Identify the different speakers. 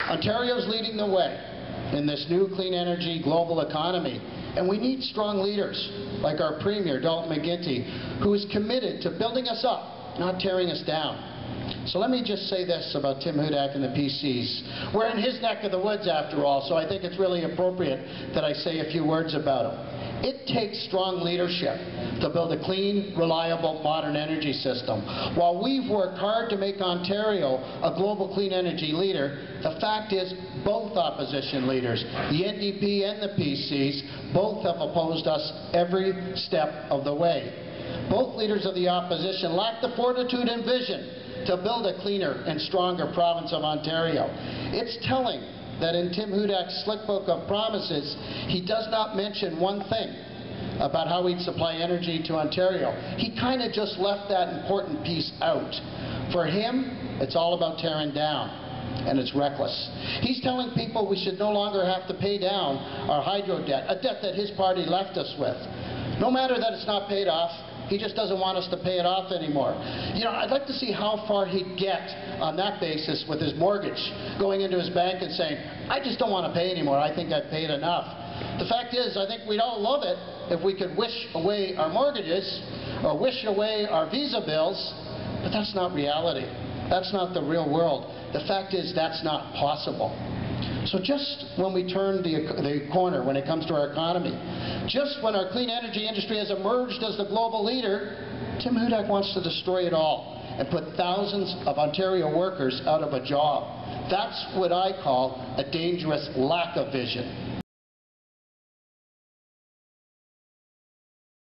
Speaker 1: Ontario's leading the way in this new clean energy global economy, and we need strong leaders like our Premier, Dalton McGuinty, who is committed to building us up, not tearing us down. So let me just say this about Tim Hudak and the PCs. We're in his neck of the woods, after all, so I think it's really appropriate that I say a few words about him. It takes strong leadership to build a clean, reliable, modern energy system. While we've worked hard to make Ontario a global clean energy leader, the fact is both opposition leaders, the NDP and the PCs, both have opposed us every step of the way. Both leaders of the opposition lack the fortitude and vision to build a cleaner and stronger province of Ontario. It's telling that in Tim Hudak's slick book of promises, he does not mention one thing about how he'd supply energy to Ontario. He kind of just left that important piece out. For him, it's all about tearing down, and it's reckless. He's telling people we should no longer have to pay down our hydro debt, a debt that his party left us with. No matter that it's not paid off, he just doesn't want us to pay it off anymore. You know, I'd like to see how far he'd get on that basis with his mortgage, going into his bank and saying, I just don't want to pay anymore, I think I've paid enough. The fact is, I think we'd all love it if we could wish away our mortgages or wish away our visa bills, but that's not reality. That's not the real world. The fact is, that's not possible. So just when we turn the corner when it comes to our economy, just when our clean energy industry has emerged as the global leader, Tim Hudak wants to destroy it all and put thousands of Ontario workers out of a job. That's what I call a dangerous lack of vision.